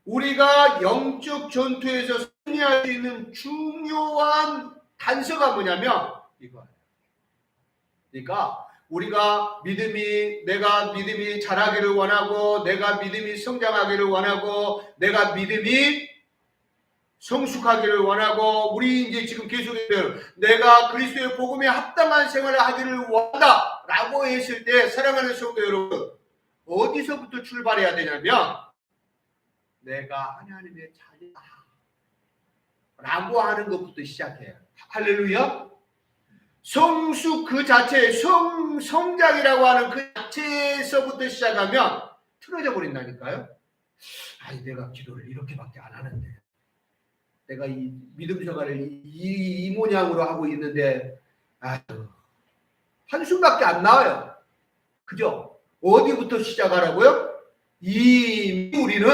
우리가 영적 전투에서 승리할 수 있는 중요한 단서가 뭐냐면 이거예요. 그러니까 우리가 내가 믿음이 자라기를 원하고, 내가 믿음이 성장하기를 원하고, 내가 믿음이 성숙하기를 원하고, 우리 이제 지금 계속해서 내가 그리스도의 복음에 합당한 생활을 하기를 원한다 라고 했을 때 사랑하는 성도 여러분, 어디서부터 출발해야 되냐면 내가 하나님의 자녀다 라고 하는 것부터 시작해요. 할렐루야. 성숙 그 자체, 성장이라고 하는 그 자체에서부터 시작하면 틀어져 버린다니까요. 아니, 내가 기도를 이렇게밖에 안 하는데, 내가 이 믿음 생활을 이 모양으로 하고 있는데, 한숨밖에 안 나와요. 그죠? 어디부터 시작하라고요? 이미 우리는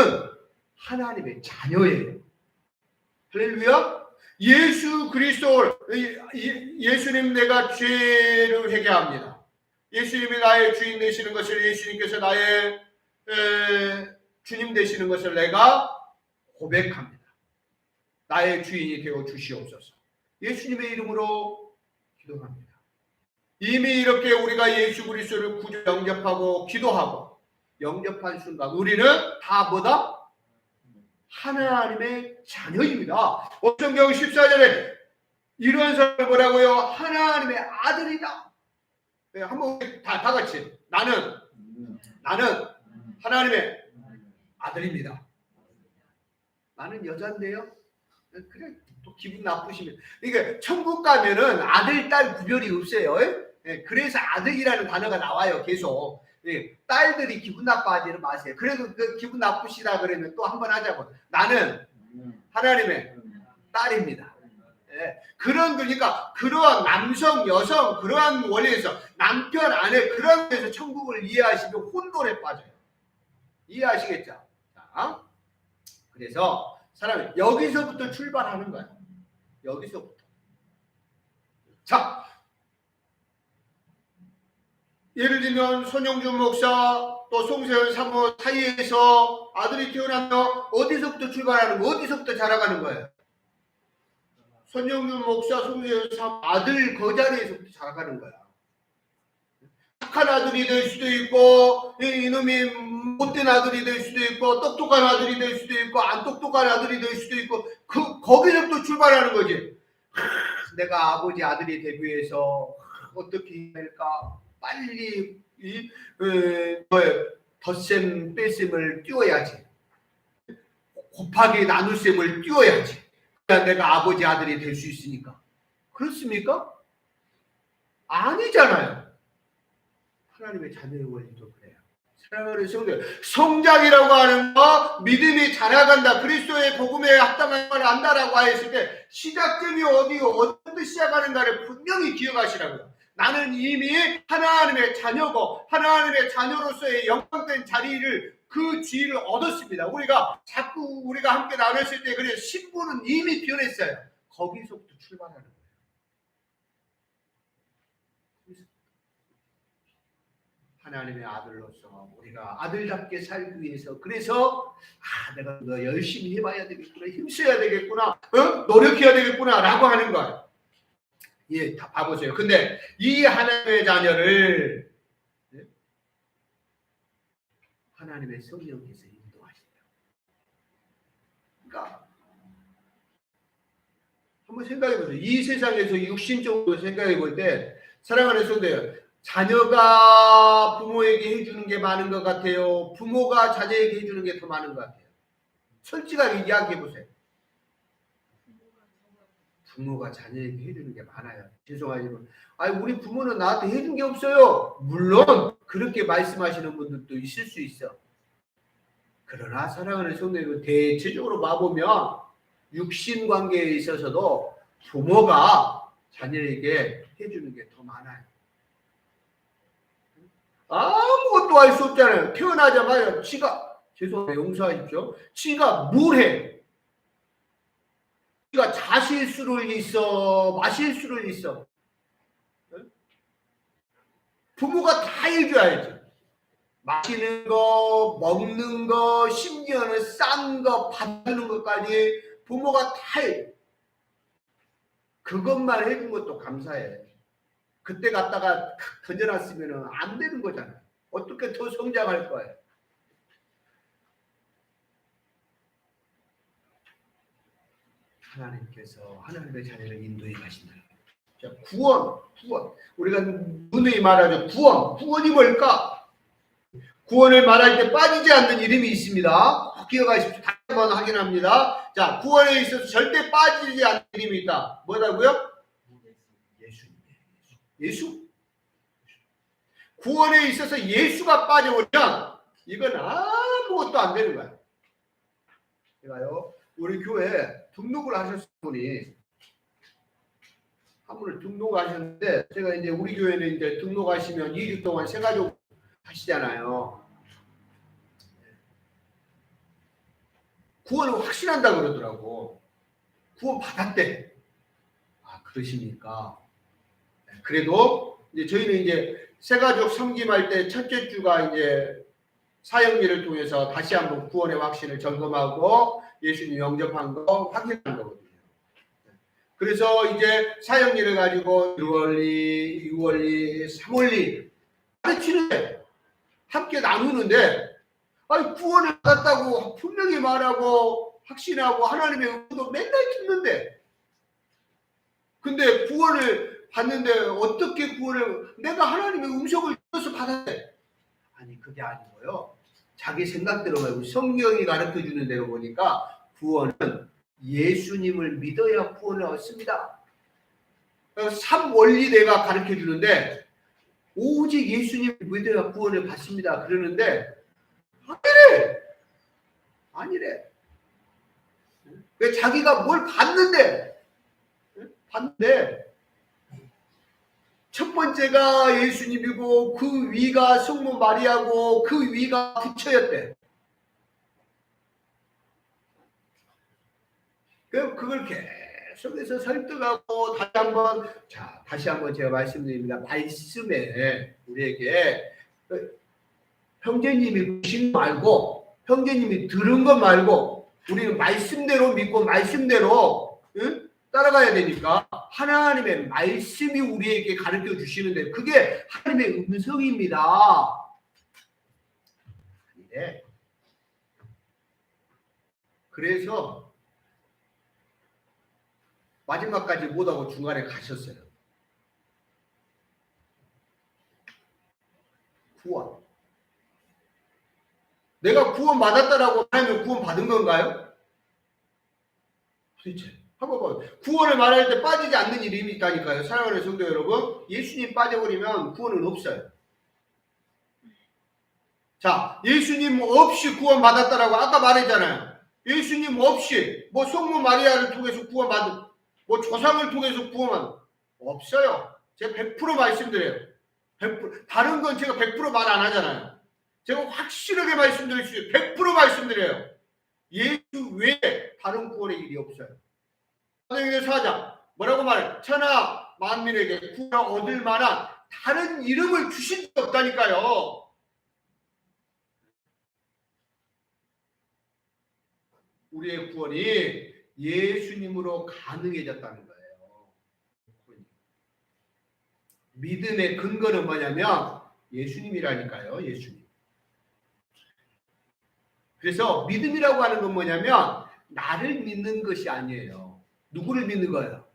하나님의 자녀예요. 할렐루야. 예수 그리스도, 예수님 내가 죄를 회개합니다. 예수님이 나의 주인 되시는 것을, 예수님께서 나의 주님 되시는 것을 내가 고백합니다. 나의 주인이 되어 주시옵소서. 예수님의 이름으로 기도합니다. 이미 이렇게 우리가 예수 그리스도를 구주 영접하고 기도하고 영접한 순간 우리는 다 뭐다? 하나님의 자녀입니다. 성경 14절에 이런 사람을 뭐라고요? 하나님의 아들이다. 네, 한번 다 같이 나는 하나님의 아들입니다. 나는 여잔데요. 그래, 또 기분 나쁘시면 그러니까 천국 가면은 아들 딸 구별이 없어요. 네, 그래서 아들이라는 단어가 나와요. 계속. 네, 딸들이 기분 나빠하지는 마세요. 그래도 그 기분 나쁘시다 그러면 또 한번 하자고. 나는 하나님의 딸입니다. 네, 그러니까 그러한 남성, 여성 그러한 원리에서 남편, 아내 그런 데서 천국을 이해하시면 혼돈에 빠져요. 이해하시겠죠? 자, 그래서 사람이 여기서부터 출발하는 거예요. 여기서부터. 자, 예를 들면 손영준 목사 또 송세현 사모 사이에서 아들이 태어나면 어디서부터 출발하는 거예요? 어디서부터 자라가는 거예요? 손영준 목사, 송세현 사모 아들 그 자리에서부터 자라가는 거야. 착한 아들이 될 수도 있고, 이놈이 못된 아들이 될 수도 있고, 똑똑한 아들이 될 수도 있고, 안 똑똑한 아들이 될 수도 있고, 거기서부터 출발하는 거지. 내가 아버지 아들이 되기 위해서 어떻게 해야 할까? 빨리 덧셈 뺄셈을 띄워야지. 곱하기 나눗셈을 띄워야지. 그래야 내가 아버지 아들이 될 수 있으니까. 그렇습니까? 아니잖아요. 하나님의 자녀의 원리도 그래요. 사랑하는 성도, 성장이라고 하는 거, 믿음이 자라간다, 그리스도의 복음에 합당한 걸 안다라고 했을 때 시작점이 어디요? 어디부터 시작하는가를 분명히 기억하시라고요. 나는 이미 하나님의 자녀고 하나님의 자녀로서의 영광된 자리를 그 지위를 얻었습니다. 우리가 함께 나눴을 때 그래 신분은 이미 변했어요. 거기서부터 출발하는 거예요. 하나님의 아들로서 우리가 아들답게 살기 위해서 그래서 내가 더 열심히 해봐야 되겠구나, 힘써야 되겠구나, 노력해야 되겠구나 라고 하는 거예요. 예, 다 봐보세요. 근데 이 하나님의 자녀를 하나님의 성령께서 인도하신다. 그러니까 한번 생각해 보세요. 이 세상에서 육신적으로 생각해 볼 때 사랑하는 성도들, 자녀가 부모에게 해주는 게 많은 것 같아요? 부모가 자녀에게 해주는 게 더 많은 것 같아요? 솔직하게 이야기해 보세요. 부모가 자녀에게 해주는 게 많아요. 죄송하지만 우리 부모는 나한테 해준 게 없어요. 물론 그렇게 말씀하시는 분들도 있을 수 있어. 그러나 사랑하는 성도님은 대체적으로 봐보면 육신 관계에 있어서도 부모가 자녀에게 해주는 게 더 많아요. 아무것도 할 수 없잖아요. 태어나자마자 지가, 죄송해요, 용서하십시오, 지가 뭘 해? 지가 자실 수를 있어, 마실 수를 있어. 부모가 다 해줘야지. 마시는 거, 먹는 거, 심지어는 싼 거, 받는 것까지 부모가 다 해. 그것만 해준 것도 감사해. 그때 갖다가 던져놨으면 안 되는 거잖아. 어떻게 더 성장할 거예요? 하나님께서 하나님의 자녀를 인도해 가신다. 자, 구원. 우리가 누누이 말하죠. 구원이 뭘까? 구원을 말할 때 빠지지 않는 이름이 있습니다. 꼭 기억하십시오. 다시 한번 확인합니다. 자, 구원에 있어서 절대 빠지지 않는 이름이 있다. 뭐라고요? 예수. 구원에 있어서 예수가 빠져오면 이건 아무것도 안 되는 거야. 제가요, 우리 교회 등록을 하셨을 분이 한 분을 등록하셨는데, 제가 이제 우리 교회는 이제 등록하시면 2주 동안 새가족 하시잖아요. 구원을 확신한다 그러더라고. 구원 받았대. 그러십니까? 그래도 이제 저희는 이제 새가족 섬김할 때 첫째 주가 이제 사형리를 통해서 다시 한번 구원의 확신을 점검하고 예수님 영접한 거 확인한 거거든요. 그래서 이제 사형리를 가지고 1월리, 6월리, 3월리 가르치는데, 함께 나누는데, 구원을 받았다고 분명히 말하고 확신하고 하나님의 은혜도 맨날 듣는데, 근데 구원을 받는데 어떻게 구원을, 내가 하나님의 음성을 들어서 받았대. 아니, 그게 아니고요. 자기 생각대로 말고 성경이 가르쳐주는 대로 보니까 구원은 예수님을 믿어야 구원을 얻습니다. 3원리 내가 가르쳐주는데 오직 예수님을 믿어야 구원을 받습니다. 그러는데 아니래. 왜 자기가 뭘 봤는데 첫 번째가 예수님이고 그 위가 성모 마리아고 그 위가 부처였대. 그걸 계속해서 설득하고 다시 한번 제가 말씀드립니다. 말씀에 우리에게 형제님이 보신 거 말고, 형제님이 들은 거 말고, 우리는 말씀대로 믿고 말씀대로 따라가야 되니까 하나님의 말씀이 우리에게 가르쳐 주시는데 그게 하나님의 음성입니다. 네. 그래서 마지막까지 못하고 중간에 가셨어요. 구원. 내가 구원 받았다라고 하면 구원 받은 건가요? 도대체 한번 봐요. 구원을 말할 때 빠지지 않는 이름이 있다니까요. 사랑하는 성도 여러분, 예수님 빠져버리면 구원은 없어요. 자, 예수님 없이 구원 받았다라고 아까 말했잖아요. 예수님 없이 성모 마리아를 통해서 구원받은, 조상을 통해서 구원은 없어요. 제가 100% 말씀드려요. 100%. 다른 건 제가 100% 말 안 하잖아요. 제가 확실하게 말씀드릴 수 있어요. 100% 말씀드려요. 예수 외에 다른 구원의 일이 없어요. 사도행전 4장 뭐라고 말해? 천하 만민에게 구원 얻을 만한 다른 이름을 주신 적 없다니까요. 우리의 구원이 예수님으로 가능해졌다는 거예요. 믿음의 근거는 뭐냐면 예수님이라니까요. 예수님. 그래서 믿음이라고 하는 건 뭐냐면 나를 믿는 것이 아니에요. 누구를 믿는 거예요?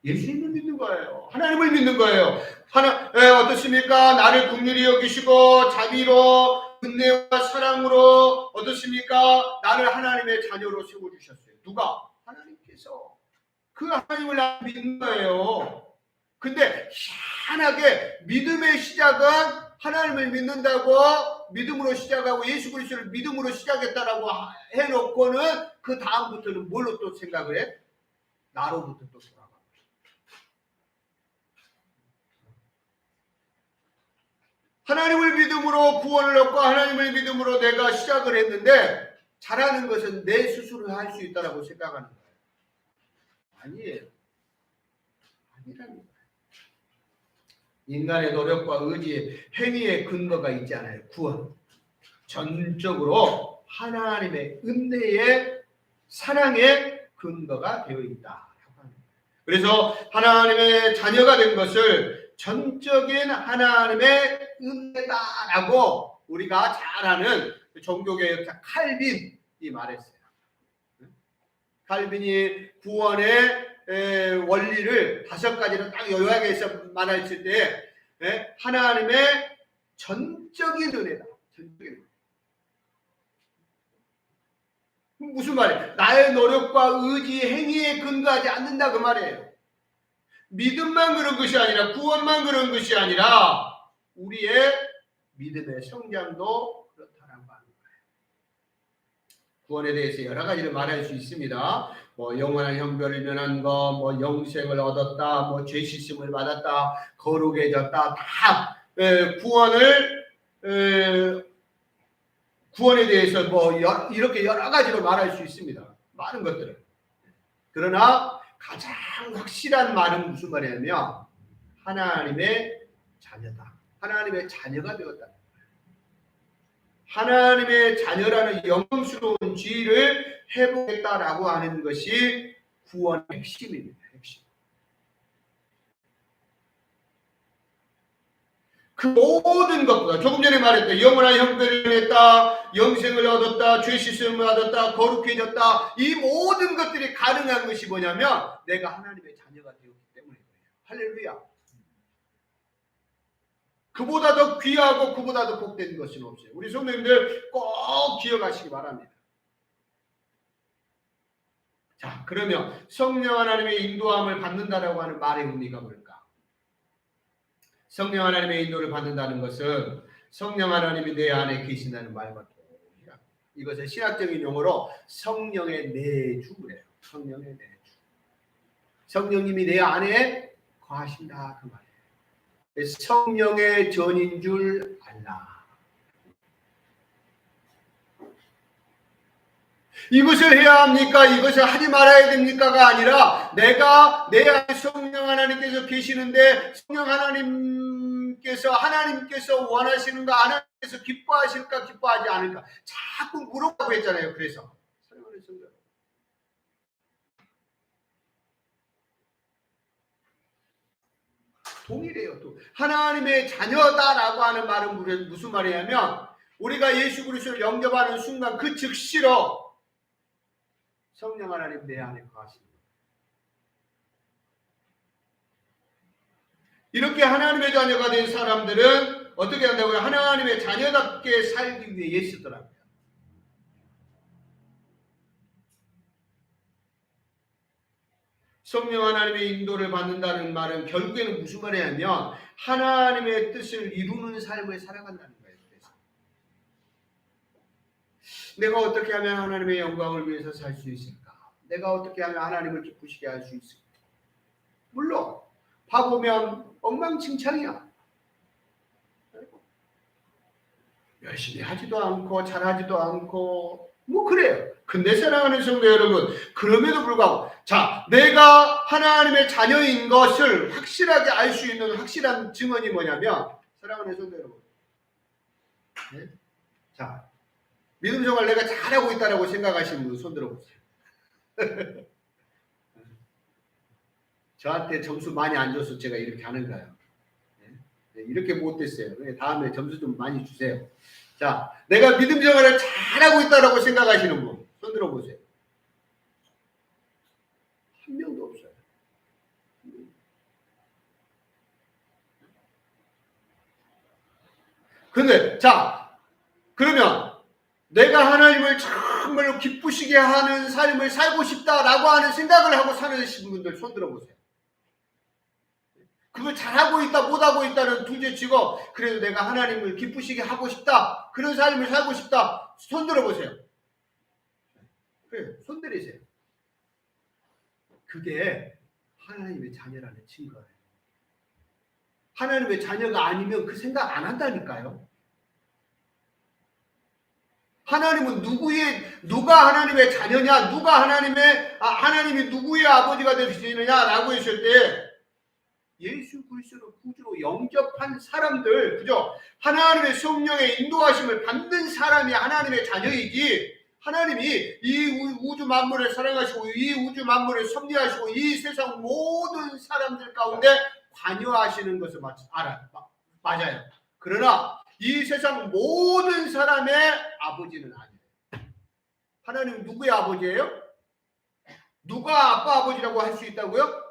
예수님을 믿는 거예요. 하나님을 믿는 거예요. 어떻습니까? 나를 긍휼히 여기시고 자비로 은혜와 사랑으로 어떻습니까? 나를 하나님의 자녀로 세워주셨어요. 누가? 하나님께서. 그 하나님을 나 믿는 거예요. 근데 희한하게 믿음의 시작은 하나님을 믿는다고 믿음으로 시작하고 예수 그리스도를 믿음으로 시작했다라고 해놓고는 그 다음부터는 뭘로 또 생각을 해? 나로부터 또 돌아가. 하나님을 믿음으로 구원을 얻고 하나님을 믿음으로 내가 시작을 했는데 잘하는 것은 내 스스로 할 수 있다고 생각하는 거예요. 아니에요. 아니라는 거예요. 인간의 노력과 의지, 행위의 근거가 있지 않아요. 구원. 전적으로 하나님의 은혜의 사랑의 근거가 되어 있다. 그래서 하나님의 자녀가 된 것을 전적인 하나님의 은혜다라고 우리가 잘 아는 종교개혁자 칼빈이 말했어요. 칼빈이 구원의 원리를 5가지로 딱 요약해서 말했을 때 하나님의 전적인 은혜다. 전적인 은혜. 무슨 말이에요? 나의 노력과 의지, 행위에 근거하지 않는다 그 말이에요. 믿음만 그런 것이 아니라 구원만 그런 것이 아니라 우리의 믿음의 성장도 그렇다라고 하는 거예요. 구원에 대해서 여러 가지를 말할 수 있습니다. 뭐 영원한 형벌을 면한 거, 뭐 영생을 얻었다, 뭐 죄 씻음을 받았다, 거룩해졌다, 다 구원에 대해서 뭐 이렇게 여러 가지로 말할 수 있습니다. 많은 것들을. 그러나 가장 확실한 말은 무슨 말이냐면 하나님의 자녀다. 하나님의 자녀가 되었다. 하나님의 자녀라는 영광스러운 지위를 회복했다라고 하는 것이 구원의 핵심입니다. 핵심. 그 모든 것보다 조금 전에 말했던 영원한 형벌을 했다, 영생을 얻었다, 죄 씻음을 얻었다, 거룩해졌다. 이 모든 것들이 가능한 것이 뭐냐면 내가 하나님의 자녀가 되었기 때문에 그래요. 할렐루야. 그보다 더 귀하고 그보다 더 복된 것은 없어요. 우리 성도님들 꼭 기억하시기 바랍니다. 자, 그러면 성령 하나님의 인도함을 받는다라고 하는 말의 의미가 뭘까? 성령 하나님의 인도를 받는다는 것은 성령 하나님이 내 안에 계신다는 말과 동일합니다. 이것을 신학적인 용어로 성령의 내주 그래요. 성령의 내주. 성령님이 내 안에 거하신다 그 말이에요. 성령의 전인 줄 알라. 이것을 해야 합니까? 이것을 하지 말아야 됩니까가 아니라 내가 내 안에 성령 하나님께서 계시는데 성령 하나님께서 원하시는가, 하나님께서 기뻐하실까, 기뻐하지 않을까 자꾸 물어보고 했잖아요. 그래서 사랑하는 성도 동일해요. 또 하나님의 자녀다라고 하는 말은 무슨 말이냐면 우리가 예수 그리스도를 영접하는 순간 그 즉시로 성령 하나님 내 안에 거하십니다. 이렇게 하나님의 자녀가 된 사람들은 어떻게 한다고요? 하나님의 자녀답게 살기 위해 애쓰더라고요. 성령 하나님의 인도를 받는다는 말은 결국에는 무슨 말이냐면 하나님의 뜻을 이루는 삶을 살아간다는 거예요. 그래서 내가 어떻게 하면 하나님의 영광을 위해서 살 수 있을까? 내가 어떻게 하면 하나님을 기쁘시게 할 수 있을까? 물론 봐보면 엉망진창이야. 열심히 하지도 않고 잘하지도 않고 뭐 그래요. 근데 사랑하는 성도 여러분, 그럼에도 불구하고 자, 내가 하나님의 자녀인 것을 확실하게 알 수 있는 확실한 증언이 뭐냐면 사랑하는 성도 여러분, 네? 자, 믿음 생활 내가 잘하고 있다라고 생각하시는 분 손 들어보세요. 저한테 점수 많이 안 줘서 제가 이렇게 하는 거예요. 네, 이렇게 못됐어요. 다음에 점수 좀 많이 주세요. 자, 내가 믿음 생활을 잘하고 있다라고 생각하시는 분 손 들어보세요. 없어요. 근데 자, 그러면 내가 하나님을 정말로 기쁘시게 하는 삶을 살고 싶다라고 하는 생각을 하고 사는 분들 손 들어보세요. 그걸 잘하고 있다 못하고 있다는 둘째치고 그래도 내가 하나님을 기쁘시게 하고 싶다, 그런 삶을 살고 싶다, 손 들어보세요. 그래, 손 들이세요. 그게 하나님의 자녀라는 증거예요. 하나님의 자녀가 아니면 그 생각 안 한다니까요. 하나님은 누가 하나님의 자녀냐, 하나님이 누구의 아버지가 되시느냐라고 했을 때 예수 그리스도를 구주로 영접한 사람들, 그죠? 하나님의 성령의 인도하심을 받는 사람이 하나님의 자녀이지, 하나님이 이 우주 만물을 사랑하시고 이 우주 만물을 섭리하시고 이 세상 모든 사람들 가운데 관여하시는 것을 맞아요. 그러나 이 세상 모든 사람의 아버지는 아니에요. 하나님은 누구의 아버지예요? 누가 아빠 아버지라고 할 수 있다고요?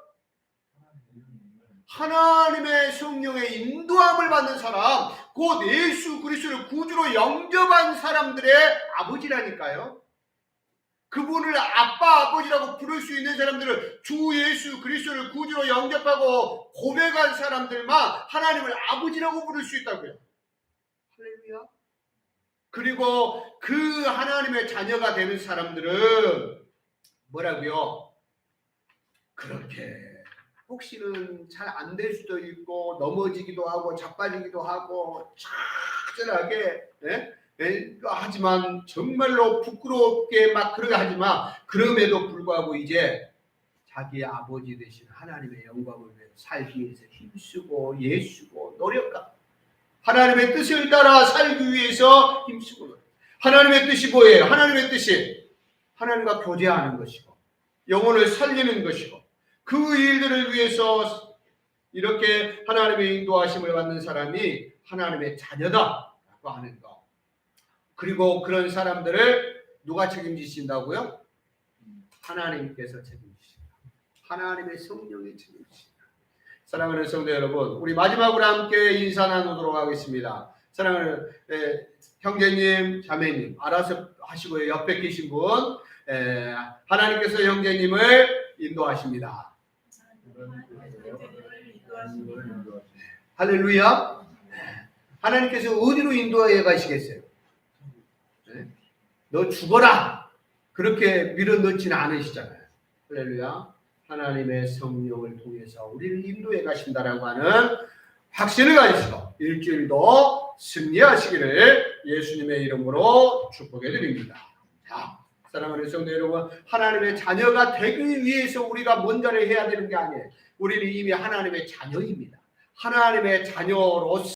하나님의 성령의 인도함을 받는 사람, 곧 예수 그리스도를 구주로 영접한 사람들의 아버지라니까요. 그분을 아빠 아버지라고 부를 수 있는 사람들은 주 예수 그리스도를 구주로 영접하고 고백한 사람들만 하나님을 아버지라고 부를 수 있다고요. 할렐루야. 그리고 그 하나님의 자녀가 되는 사람들은 뭐라고요? 그렇게 혹시는 잘 안 될 수도 있고 넘어지기도 하고 자빠지기도 하고 처절하게 하지만 정말로 부끄럽게 막 그러게 하지만 그럼에도 불구하고 이제 자기의 아버지 되신 하나님의 영광을 위해 살기 위해서 힘쓰고 예수고 노력하고 하나님의 뜻을 따라 살기 위해서 힘쓰고 노력. 하나님의 뜻이 뭐예요? 하나님의 뜻이 하나님과 교제하는 것이고 영혼을 살리는 것이고 그 일들을 위해서 이렇게 하나님의 인도하심을 받는 사람이 하나님의 자녀다라고 하는 것. 그리고 그런 사람들을 누가 책임지신다고요? 하나님께서 책임지신다. 하나님의 성령이 책임지신다. 사랑하는 성도 여러분, 우리 마지막으로 함께 인사 나누도록 하겠습니다. 사랑하는 형제님, 자매님, 알아서 하시고요. 옆에 계신 분, 하나님께서 형제님을 인도하십니다. 할렐루야. 하나님께서 어디로 인도해 가시겠어요? 너 죽어라 그렇게 밀어넣지는 않으시잖아요. 할렐루야. 하나님의 성령을 통해서 우리를 인도해 가신다라고 하는 확신을 가지시고 일주일도 승리하시기를 예수님의 이름으로 축복해 드립니다. 자, 사랑하는 성도 여러분, 하나님의 자녀가 되기 위해서 우리가 뭔가를 해야 되는 게 아니에요. 우리는 이미 하나님의 자녀입니다. 하나님의 자녀로서